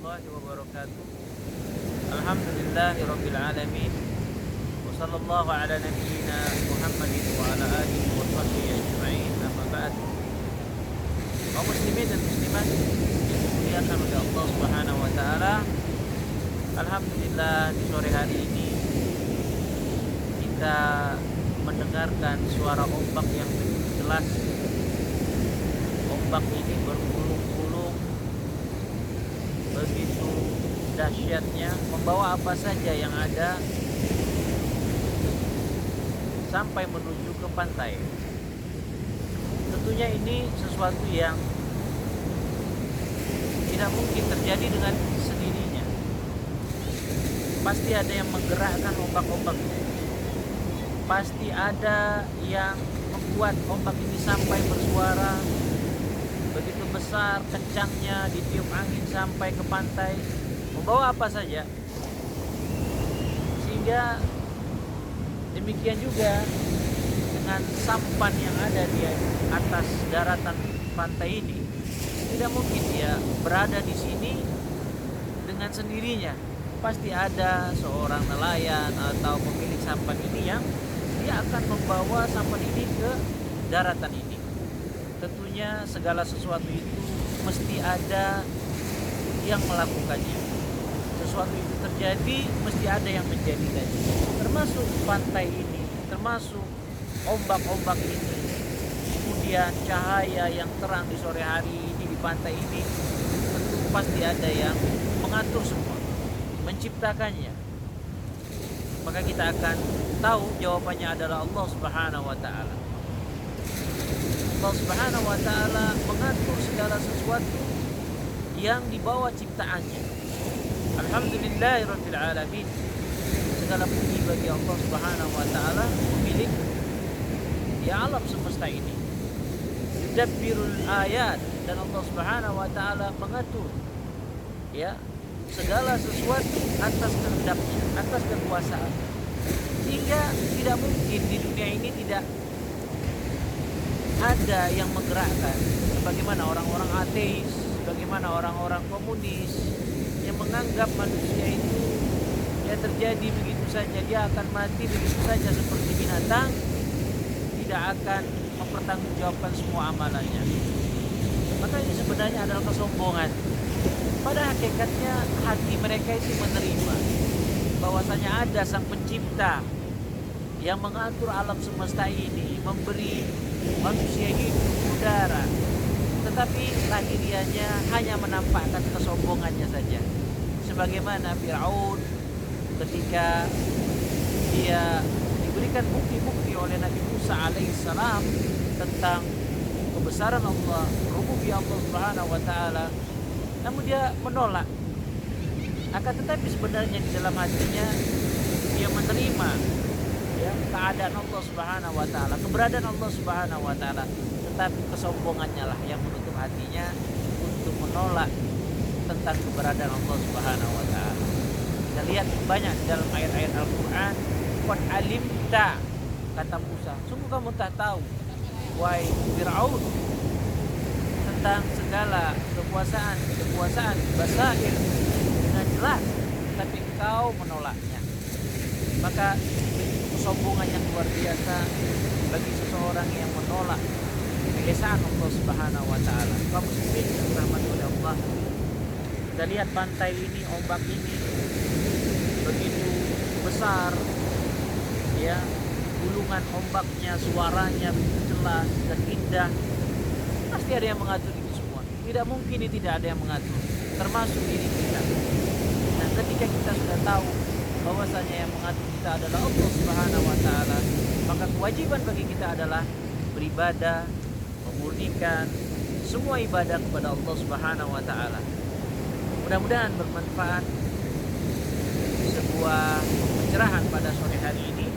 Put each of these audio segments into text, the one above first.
warahmatullahi wabarakatuh. Alhamdulillahirabbil alamin. Wa sallallahu ala nabiyyina Muhammadin wa ala alihi wa sahbihi ajma'in. Amma ba'd. Kaum muslimin dan muslimat yang dimuliakan oleh Allah Subhanahu wa taala. Alhamdulillah di sore hari ini kita mendengarkan suara ombak yang begitu jelas. Ombak ini bergulung-gulung begitu dahsyatnya, membawa apa saja yang ada sampai menuju ke pantai. Tentunya ini sesuatu yang tidak mungkin terjadi dengan sendirinya. Pasti ada yang menggerakkan ombak-ombak ini. Pasti ada yang membuat ombak ini sampai bersuara begitu besar, kencangnya ditiup angin sampai ke pantai, membawa apa saja. Sehingga demikian juga dengan sampan yang ada di atas daratan pantai ini, tidak mungkin dia berada di sini dengan sendirinya. Pasti ada seorang nelayan atau pemilik sampan ini yang dia akan membawa sampan ini ke daratan ini. Tentunya segala sesuatu itu mesti ada yang melakukannya. Sesuatu itu terjadi, mesti ada yang menjadikannya. Termasuk pantai ini, termasuk ombak-ombak ini, kemudian cahaya yang terang di sore hari ini di pantai ini, tentu pasti ada yang mengatur semua, menciptakannya. Maka kita akan tahu jawabannya adalah Allah Subhanahu wa taala. Allah Subhanahu wa taala mengatur segala sesuatu yang dibawa ciptaannya. Alhamdulillahirabbil alamin. Segala puji bagi Allah Subhanahu wa taala, pemilik ya alam semesta ini. Yudabbirul ayat, dan Allah Subhanahu wa taala mengatur ya segala sesuatu atas kehendaknya, atas kekuasaan. Sehingga tidak mungkin di dunia ini tidak ada yang menggerakkan. Bagaimana orang-orang ateis, bagaimana orang-orang komunis yang menganggap manusia itu ya terjadi begitu saja, dia akan mati begitu saja seperti binatang, tidak akan mempertanggungjawabkan semua amalannya. Maka ini sebenarnya adalah kesombongan. Pada hakikatnya hati mereka itu menerima bahwasanya ada sang pencipta yang mengatur alam semesta ini, memberi manusia hidup, udara, tetapi lahiriannya hanya menampakkan kesombongannya saja. Sebagaimana Fir'aun ketika dia diberikan bukti-bukti oleh Nabi Musa alaihissalam tentang kebesaran Allah, rububiyah Allah Subhanahu wa taala, namun dia menolak. Akan tetapi sebenarnya di dalam hatinya dia menerima ya keadaan Allah Subhanahu wa taala, keberadaan Allah Subhanahu wa taala, tetapi kesombongannya lah yang menutup hatinya untuk menolak tentang keberadaan Allah Subhanahu wa taala. Kita lihat banyak dalam ayat-ayat Al-Qur'an, "Qad alimta," kata Musa, sungguh kamu tak tahu wahai Fir'aun tentang segala kekuasaan basair dengan jelas, tapi engkau menolaknya. Maka kesombongan yang luar biasa bagi seseorang yang menolak keesaan Allah Subhanahu wa taala. Kaum muslimin yang dirahmati oleh Allah, kita lihat pantai ini, ombak ini begitu besar ya, gulungan ombaknya, suaranya begitu jelas dan indah. Pasti ada yang mengatur itu semua. Tidak mungkin ini tidak ada yang mengatur, termasuk diri kita. Nah, ketika kita sudah tahu bahwasanya yang mengatur kita adalah Allah Subhanahu wa taala, maka kewajiban bagi kita adalah beribadah, memurnikan semua ibadah kepada Allah Subhanahu wa taala. Mudah-mudahan bermanfaat sebuah pencerahan pada sore hari ini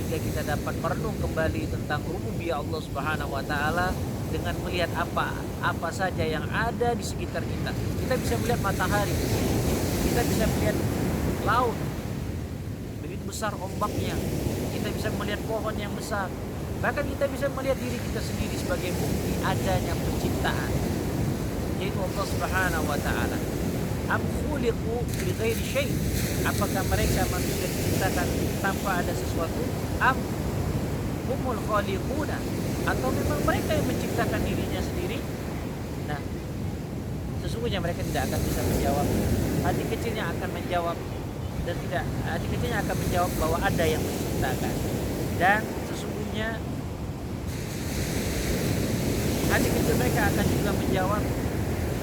hingga kita dapat merenung kembali tentang rububiyah Allah Subhanahu wa taala dengan melihat apa saja yang ada di sekitar kita. Kita bisa melihat matahari, kita bisa melihat laut, begitu besar ombaknya. Kita bisa melihat pohon yang besar. Bahkan kita bisa melihat diri kita sendiri sebagai bukti adanya penciptaan, yaitu Allah Subhanahu wa taala. am khuliqu li ghairi syai', apakah mereka manusia diciptakan tanpa ada sesuatu, am humul khaliquna, atau memang mereka yang menciptakan dirinya sendiri. Nah, sesungguhnya mereka tidak akan bisa menjawab. Hati kecilnya akan menjawab, dan tidak, hati kecilnya akan menjawab bahwa ada yang menciptakan. Dan sesungguhnya hati kecil mereka akan juga menjawab,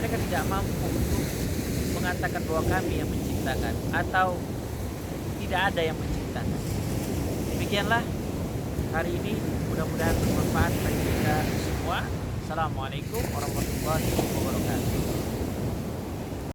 mereka tidak mampu untuk mengatakan bahwa kami yang menciptakan atau tidak ada yang menciptakan. Demikianlah hari ini, mudah-mudahan bermanfaat bagi kita semua. Assalamualaikum warahmatullahi wabarakatuh.